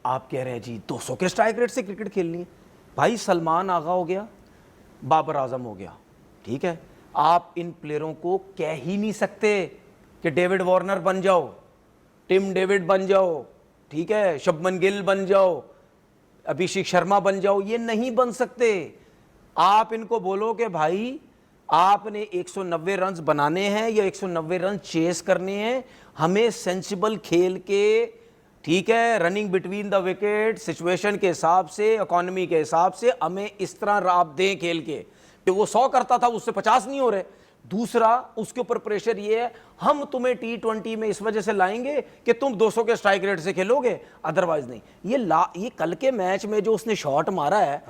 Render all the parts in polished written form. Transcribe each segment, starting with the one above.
आप कह रहे हैं जी 200 के स्ट्राइक रेट से क्रिकेट खेलनी है। भाई सलमान आगा हो गया, बाबर आजम हो गया, ठीक है, आप इन प्लेयरों को कह ही नहीं सकते कि डेविड वार्नर बन जाओ, टिम डेविड बन जाओ, ठीक है, शुभमन गिल बन जाओ, अभिषेक शर्मा बन जाओ, ये नहीं बन सकते। आप इनको बोलो कि भाई आपने 190 रन बनाने हैं या 190 रन चेस करने हैं, हमें सेंसिबल खेल के, ठीक है, running between the wicket, situation के हिसाब से, इकोनॉमी के हिसाब से हमें इस तरह आप दें खेल के कि वो 100 करता था उससे 50 नहीं हो रहे। दूसरा उसके ऊपर प्रेशर ये है हम तुम्हें T20 में इस वजह से लाएंगे कि तुम 200 के स्ट्राइक रेट से खेलोगे, अदरवाइज नहीं। ये कल के मैच में जो उसने शॉट मारा है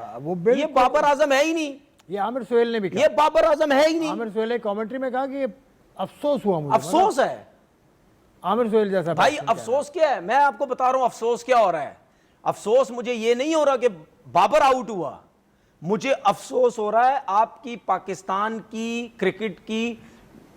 ये बाबर आजम है ही नहीं, ये आमिर सुहेल ने भी कहा, ये बाबर आजम है ही नहीं। आमिर सुहेल ने कमेंट्री में कहा कि ये अफसोस हुआ मुझे, अफसोस है आमिर सुहेल जैसा भाई। अफसोस क्या है, मैं आपको बता रहा हूं अफसोस क्या हो रहा है। अफसोस मुझे ये नहीं हो रहा कि बाबर आउट हुआ, मुझे अफसोस हो रहा है आपकी पाकिस्तान की क्रिकेट की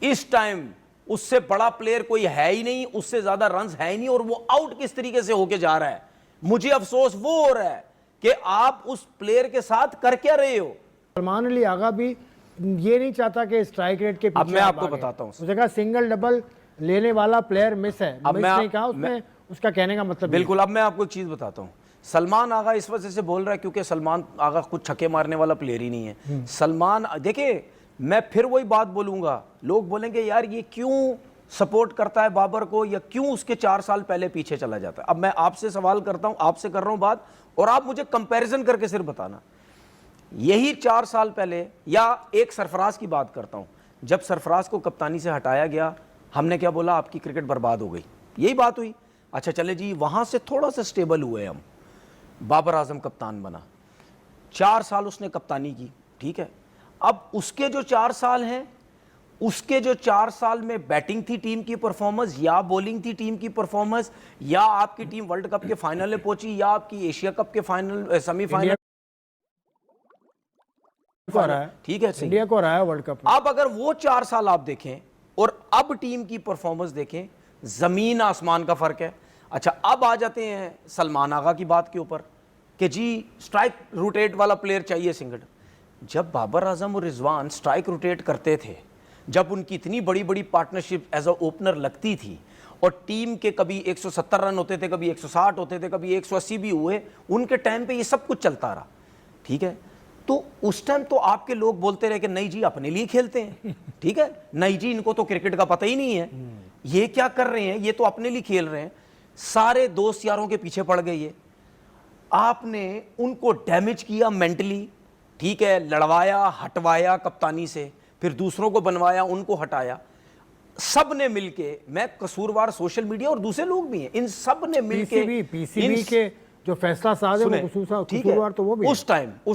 इस टाइम उससे बड़ा प्लेयर कोई है ही नहीं, उससे ज्यादा रन्स है ही नहीं, और वो आउट किस तरीके से होके जा रहा है। मुझे अफसोस वो हो रहा है कि आप उस प्लेयर के साथ कर क्या रहे हो। सलमान अली आगा भी ये नहीं चाहता कि स्ट्राइक रेट के पीछे। अब मैं आपको बताता हूं, उसने कहा सिंगल डबल लेने वाला प्लेयर मिस है, मिस नहीं कहा उसने, उसका कहने का मतलब बिल्कुल। अब मैं आपको एक चीज बताता हूं, सलमान आगा इस वजह से बोल रहा है क्योंकि सलमान आगा कुछ छक्के मारने वाला प्लेयर ही नहीं है। सलमान देखिए, मैं फिर वही बात बोलूंगा, लोग बोलेंगे यार ये क्यों सपोर्ट करता है बाबर को, या क्यों उसके 4 साल पहले पीछे चला जाता है। अब मैं आपसे सवाल करता हूं, आपसे कर रहा हूं बात, और आप मुझे कंपैरिजन करके सिर्फ बताना। यही 4 साल पहले, या एक सरफराज की बात करता हूं, जब सरफराज को कप्तानी से हटाया गया, हमने क्या बोला, आपकी क्रिकेट बर्बाद हो गई, यही बात हुई। अच्छा चले जी, वहां से थोड़ा सा स्टेबल हुए हम, बाबर आजम कप्तान बना, 4 साल उसने कप्तानी की, ठीक है। अब उसके जो 4 साल हैं, उसके जो 4 साल में बैटिंग थी टीम की परफॉर्मेंस, या बॉलिंग थी टीम की परफॉर्मेंस, या आपकी टीम वर्ल्ड कप के फाइनल में पहुंची, या आपकी एशिया कप के फाइनल सेमीफाइनल, ठीक है, इंडिया को रहा है वर्ल्ड कप। अब अगर वो 4 साल आप देखें और अब टीम की परफॉर्मेंस देखें, जमीन आसमान का फर्क है। अच्छा अब आ जाते हैं सलमान आगा की बात के ऊपर कि जी स्ट्राइक रोटेट वाला प्लेयर चाहिए सिंगल। जब बाबर आजम और रिजवान स्ट्राइक रोटेट करते थे, जब उनकी इतनी बड़ी बड़ी पार्टनरशिप एज अ ओपनर लगती थी, और टीम के कभी 170 रन होते थे, कभी 160 होते थे, कभी 180 भी हुए, उनके टाइम पे ये सब कुछ चलता रहा, ठीक है। तो उस टाइम तो आपके लोग बोलते रहे कि नहीं जी अपने लिए खेलते हैं, ठीक है, नहीं जी इनको तो क्रिकेट का पता ही नहीं है, ये क्या कर रहे हैं, ये तो अपने लिए खेल रहे हैं। सारे दोस्त यारों के पीछे पड़ गए ये, आपने उनको डैमेज किया मेंटली, ठीक है, लड़वाया, हटवाया कप्तानी से, फिर दूसरों को बनवाया, उनको हटाया। सब ने मिलके, मैं कसूरवार सोशल मीडिया और दूसरे लोग भी हैं, इन सब ने मिलके पीसीबी के जो फैसला साज है वो कसूरवार तो वो भी उस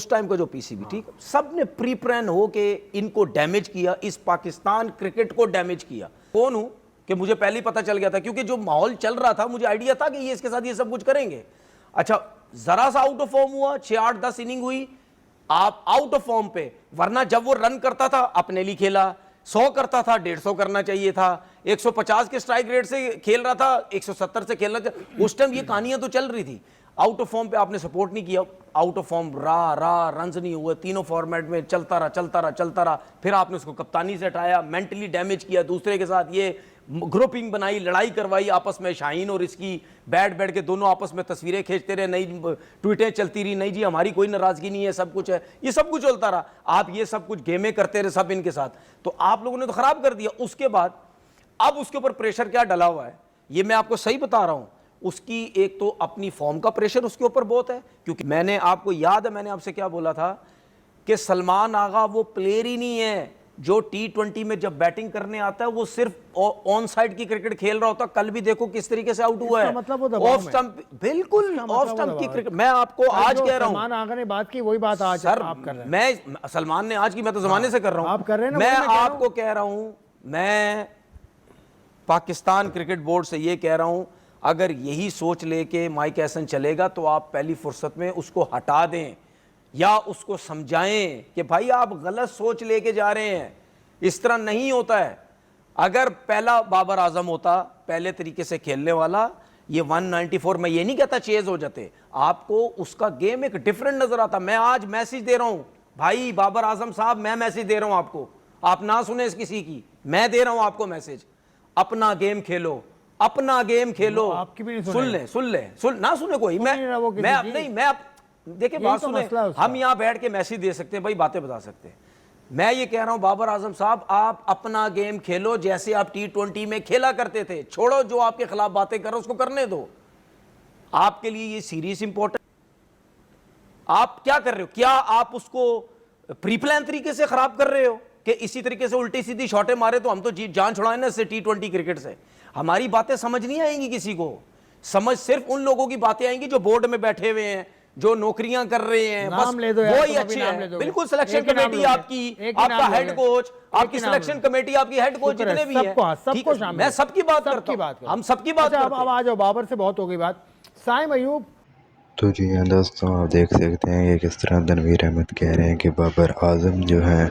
टाइम का जो पीसीबी, ठीक, सब ने प्री प्लान हो के इनको डैमेज किया, इस पाकिस्तान क्रिकेट को डैमेज किया। कौन हूं कि मुझे पहले ही पता चल गया था, क्योंकि जो माहौल चल रहा था मुझे आइडिया था कि ये इसके साथ ये सब कुछ करेंगे। अच्छा जरा सा आउट ऑफ फॉर्म हुआ, 6, 8, 10 इनिंग हुई, आप आउट ऑफ फॉर्म पे, वरना जब वो रन करता था अपने लिए खेला, 100 करता था 150 करना चाहिए था, 150 के स्ट्राइक रेट से खेल रहा था, 170 से खेलना चाहिए। उस टाइम ये कहानियां तो चल रही थी। आउट ऑफ फॉर्म पे आपने सपोर्ट नहीं किया, आउट ऑफ फॉर्म रहा, रन्स नहीं हुए, तीनों फॉर्मेट में चलता रहा। फिर आपने उसको कप्तानी से हटाया, मेंटली डैमेज किया, दूसरे के साथ ये ग्रुपिंग बनाई, लड़ाई करवाई आपस में, शाहीन और इसकी बैठ के दोनों आपस में तस्वीरें खींचते रहे, नई ट्वीटें चलती रही, नहीं जी हमारी कोई नाराजगी नहीं है, सब कुछ है, ये सब कुछ चलता रहा। आप ये सब कुछ गेमें करते रहे सब इनके साथ, तो आप लोगों ने तो खराब कर दिया। उसके बाद अब उसके ऊपर प्रेशर क्या डला हुआ है, ये मैं आपको सही बता रहा हूं। उसकी एक तो अपनी फॉर्म का प्रेशर उसके ऊपर बहुत है, क्योंकि मैंने आपको याद है मैंने आपसे क्या बोला था कि सलमान आगा वो प्लेयर ही नहीं है जो T20 में जब बैटिंग करने आता है वो सिर्फ ऑन साइड की क्रिकेट खेल रहा होता। कल भी देखो किस तरीके से आउट हुआ है, मतलब ऑफ स्टंप, बिल्कुल ऑफ स्टंप की क्रिकेट। मैं आपको आज कह रहा हूं, सलमान आगा ने बात की वही बात आज सर आप कर रहे हैं। मैं सलमान ने आज की, मैं तो जमाने से कर रहा हूं, आप कर रहे हैं ना, मैं आपको कह रहा हूं, मैं पाकिस्तान क्रिकेट बोर्ड से ये कह रहा हूं, अगर यही सोच लेके माइक हैसन चलेगा तो आप पहली फुर्सत में उसको हटा दें या उसको समझाएं कि भाई आप गलत सोच लेके जा रहे हैं, इस तरह नहीं होता है। अगर पहला बाबर आजम होता पहले तरीके से खेलने वाला, ये 194 मैं ये नहीं कहता चेज हो जाते, आपको उसका गेम एक डिफरेंट नजर आता। मैं आज मैसेज दे रहा हूं भाई बाबर आजम साहब, मैं मैसेज दे रहा हूं आपको, आप ना सुने इस किसी की, मैं दे रहा हूं आपको मैसेज, अपना गेम खेलो, अपना गेम खेलो। आपकी भी नहीं सुन ले ना सुने कोई, देखिए बात तो सुने, हम यहां बैठ के मैसेज दे सकते हैं भाई, बातें बता सकते हैं। मैं ये कह रहा हूं बाबर आजम साहब, आप अपना गेम खेलो जैसे आप T20 में खेला करते थे, छोड़ो जो आपके खिलाफ बातें करो उसको करने दो। आपके लिए ये सीरीज इंपॉर्टेंट, आप क्या कर रहे हो, क्या आप उसको प्री प्लान तरीके से खराब कर रहे हो कि इसी तरीके से उल्टी सीधी शॉटें मारे तो हम तो जान छुड़ाए ना इससे T20 क्रिकेट से। हमारी बातें समझ नहीं आएंगी किसी को, समझ सिर्फ उन लोगों की बातें आएंगी जो बोर्ड में बैठे हुए हैं, जो नौकरियां कर रहे हैं, बस ले दो वो ही अच्छे हैं। बिल्कुल सिलेक्शन कमेटी आपकी, आपका हेड कोच, आपकी सिलेक्शन कमेटी, आपकी हेड कोच जितने भी हैं, मैं सबकी बात करता हूं, हम सबकी बात करते हैं। अब आ जाओ, बाबर से बहुत हो गई बात, साइम अयूब। तो जी हाँ दोस्तों, आप देख सकते हैं कि किस तरह तनवीर अहमद कह रहे हैं कि बाबर आजम जो है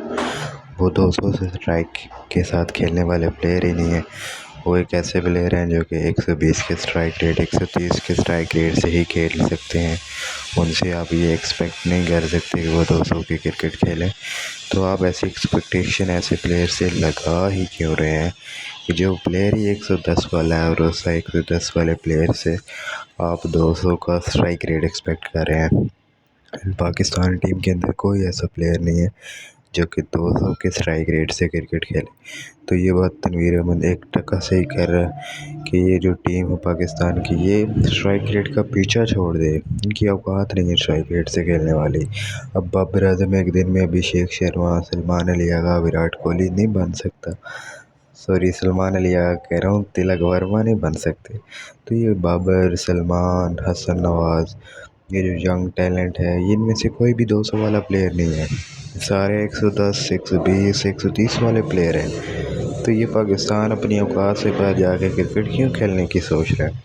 वो 200 से स्ट्राइक के साथ खेलने वाले प्लेयर ही नहीं है। वो एक ऐसे प्लेयर हैं जो कि 120 के स्ट्राइक रेट, 130 के स्ट्राइक रेट से ही खेल सकते हैं। उनसे आप ये एक्सपेक्ट नहीं कर सकते कि वो 200 की क्रिकेट खेलें। तो आप ऐसी एक्सपेक्टेशन ऐसे प्लेयर से लगा ही क्यों रहे हैं कि जो प्लेयर ही 110 वाला है और उस 110 वाले प्लेयर से आप 200 का स्ट्राइक रेट एक्सपेक्ट कर रहे हैं। पाकिस्तान टीम के अंदर कोई ऐसा प्लेयर नहीं है जो कि 200 के स्ट्राइक रेट से क्रिकेट खेले। तो ये बात तनवीर अहमद 1% से ही कर रहा है कि ये जो टीम है पाकिस्तान की, ये स्ट्राइक रेट का पीछा छोड़ दे, इनकी औकात नहीं है स्ट्राइक रेट से खेलने वाली। अब बाबर आजम एक दिन में अभिषेक शर्मा, सलमान अली आगा, विराट कोहली नहीं बन सकता। सॉरी, सलमान अली आगा कह रहा हूँ, तिलक वर्मा नहीं बन सकते। तो ये बाबर, सलमान, हसन नवाज़, ये जो यंग टैलेंट है, ये इनमें से कोई भी 200 वाला प्लेयर नहीं है, सारे 110, 120, 130 वाले प्लेयर हैं। तो ये पाकिस्तान अपनी औकात से बाहर जाके क्रिकेट क्यों खेलने की सोच रहा है?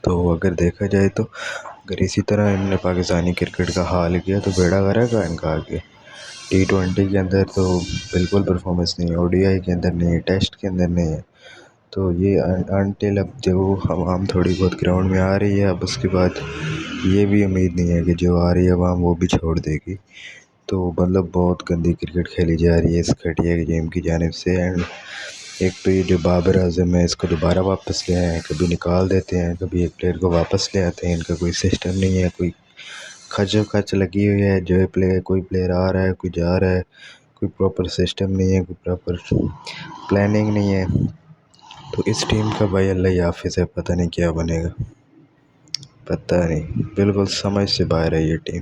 तो अगर देखा जाए तो अगर इसी तरह इन्होंने पाकिस्तानी क्रिकेट का हाल किया तो बेड़ा गर्क है इनका आगे। T20 के अंदर तो बिल्कुल परफॉर्मेंस नहीं है, ODI के अंदर नहीं है, टेस्ट के अंदर नहीं है। तो ये अनटिल अब जो आवाम थोड़ी बहुत ग्राउंड में आ रही है, अब उसके बाद ये भी उम्मीद नहीं है कि जो आ रही है आवाम वो भी छोड़ देगी। तो मतलब बहुत गंदी क्रिकेट खेली जा रही है इस घटिया गेम की जानिब से। एंड एक तो ये जो बाबर आजम है, इसको दोबारा वापस ले आए हैं, कभी निकाल देते हैं, कभी एक प्लेयर को वापस ले आते हैं। इनका कोई सिस्टम नहीं है, कोई खच लगी हुई है, जो कोई प्लेयर आ रहा है, कोई जा रहा है, कोई प्रॉपर सिस्टम नहीं है, कोई प्रॉपर प्लानिंग नहीं है। तो इस टीम का भाई अल्लाह ही हाफिज़ है, पता नहीं क्या बनेगा, पता नहीं, बिल्कुल समझ से बाहर है ये टीम।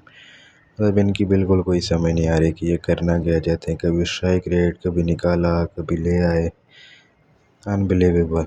मतलब इनकी बिल्कुल कोई समझ नहीं आ रही कि ये करना क्या चाहते हैं। कभी स्ट्राइक रेट, कभी निकाला, कभी ले आए, अनबिलीवेबल।